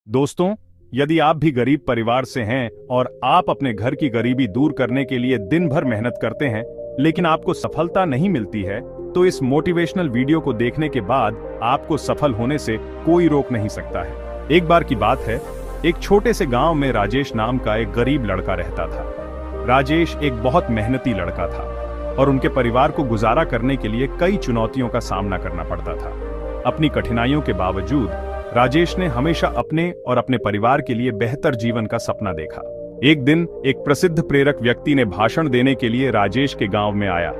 दोस्तों, यदि आप भी गरीब परिवार से हैं और आप अपने घर की गरीबी दूर करने के लिए दिन भर मेहनत करते हैं लेकिन आपको सफलता नहीं मिलती है, तो इस मोटिवेशनल वीडियो को देखने के बाद आपको सफल होने से कोई रोक नहीं सकता है। एक बार की बात है, एक छोटे से गांव में राजेश नाम का एक गरीब लड़का रहता था। राजेश एक बहुत मेहनती लड़का था और उनके परिवार को गुजारा करने के लिए कई चुनौतियों का सामना करना पड़ता था। अपनी कठिनाइयों के बावजूद राजेश ने हमेशा अपने और अपने परिवार के लिए बेहतर जीवन का सपना देखा। एक दिन एक प्रसिद्ध प्रेरक व्यक्ति ने भाषण देने के लिए राजेश के गांव में आया।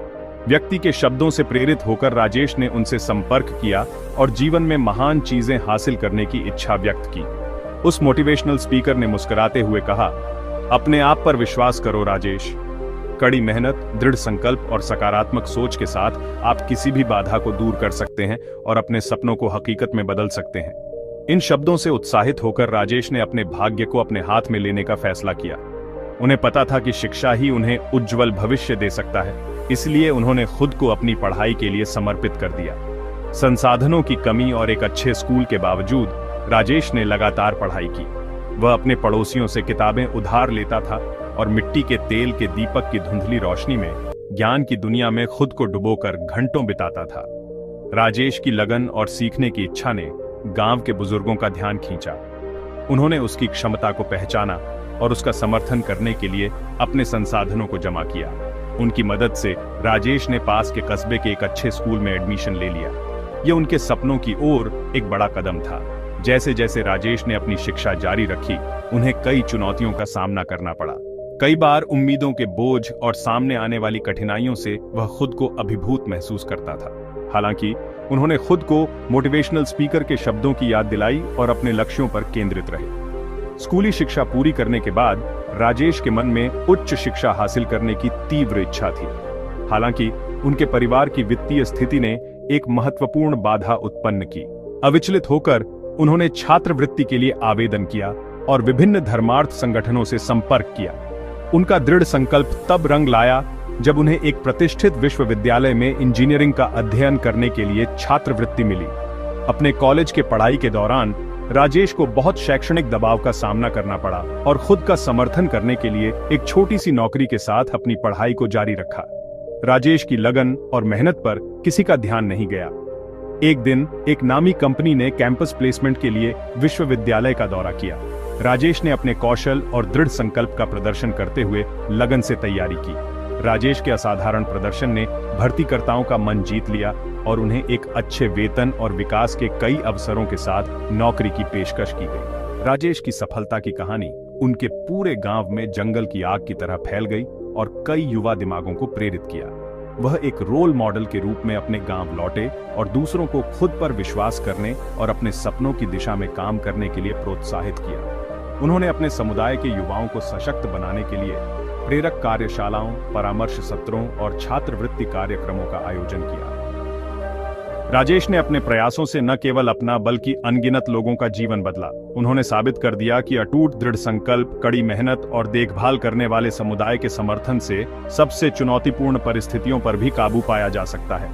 व्यक्ति के शब्दों से प्रेरित होकर राजेश ने उनसे संपर्क किया और जीवन में महान चीजें हासिल करने की इच्छा व्यक्त की। उस मोटिवेशनल स्पीकर ने मुस्कुराते हुए कहा, अपने आप पर विश्वास करो राजेश। कड़ी मेहनत, दृढ़ संकल्प और सकारात्मक सोच के साथ आप किसी भी बाधा को दूर कर सकते हैं और अपने सपनों को हकीकत में बदल सकते हैं। इन शब्दों से उत्साहित होकर राजेश ने अपने भाग्य को अपने हाथ में लेने का फैसला किया। उन्हें पता था कि शिक्षा ही उन्हें उज्जवल भविष्य दे सकता है, इसलिए उन्होंने खुद को अपनी पढ़ाई के लिए समर्पित कर दिया। संसाधनों की कमी और एक अच्छे स्कूल के बावजूद राजेश ने लगातार पढ़ाई की। वह अपने पड़ोसियों से किताबें उधार लेता था और मिट्टी के तेल के दीपक की धुंधली रोशनी में ज्ञान की दुनिया में खुद को डुबोकर घंटों बिताता था। राजेश की लगन और सीखने की इच्छा ने गांव के बुजुर्गों का ध्यान खींचा। उन्होंने उसकी क्षमता को पहचाना और उसका समर्थन करने के लिए अपने संसाधनों को जमा किया। उनकी मदद से राजेश ने पास के कस्बे के एक अच्छे स्कूल में एडमिशन ले लिया। यह उनके सपनों की ओर एक बड़ा कदम था। जैसे जैसे राजेश ने अपनी शिक्षा जारी रखी, उन्हें कई चुनौतियों का सामना करना पड़ा। कई बार उम्मीदों के बोझ और सामने आने वाली कठिनाइयों से वह खुद को अभिभूत महसूस करता था। हालांकि उन्होंने खुद को मोटिवेशनल स्पीकर के शब्दों की याद दिलाई और अपने लक्ष्यों पर केंद्रित रहे। स्कूली शिक्षा पूरी करने के बाद राजेश के मन में उच्च शिक्षा हासिल करने की तीव्र इच्छा थी। हालांकि उनके परिवार की वित्तीय स्थिति ने एक महत्वपूर्ण बाधा उत्पन्न की। अविचलित होकर उन्होंने छात्रवृत्ति के लिए आवेदन किया और विभिन्न धर्मार्थ संगठनों से संपर्क किया। उनका दृढ़ संकल्प तब रंग लाया जब उन्हें एक प्रतिष्ठित विश्वविद्यालय में इंजीनियरिंग का अध्ययन करने के लिए छात्रवृत्ति मिली। अपने कॉलेज के पढ़ाई के दौरान राजेश को बहुत शैक्षणिक दबाव का सामना करना पड़ा और खुद का समर्थन करने के लिए एक छोटी सी नौकरी के साथ अपनी पढ़ाई को जारी रखा। राजेश की लगन और मेहनत पर किसी का ध्यान नहीं गया। एक दिन एक नामी कंपनी ने कैंपस प्लेसमेंट के लिए विश्वविद्यालय का दौरा किया। राजेश ने अपने कौशल और दृढ़ संकल्प का प्रदर्शन करते हुए लगन से तैयारी की। राजेश के असाधारण प्रदर्शन ने भर्तीकर्ताओं का मन जीत लिया और उन्हें एक अच्छे वेतन और विकास के कई अवसरों के साथ नौकरी की पेशकश की गई। राजेश की सफलता की कहानी उनके पूरे गांव में जंगल की आग की तरह फैल गई और कई युवा दिमागों को प्रेरित किया। वह एक रोल मॉडल के रूप में अपने गांव लौटे और दूसरों को खुद पर विश्वास करने और अपने सपनों की दिशा में काम करने के लिए प्रोत्साहित किया। उन्होंने अपने समुदाय के युवाओं को सशक्त बनाने के लिए प्रेरक कार्यशालाओं, परामर्श सत्रों और छात्रवृत्ति कार्यक्रमों का आयोजन किया। राजेश ने अपने प्रयासों से न केवल अपना बल्कि अनगिनत लोगों का जीवन बदला। उन्होंने साबित कर दिया कि अटूट दृढ़ संकल्प, कड़ी मेहनत और देखभाल करने वाले समुदाय के समर्थन से सबसे चुनौतीपूर्ण परिस्थितियों पर भी काबू पाया जा सकता है।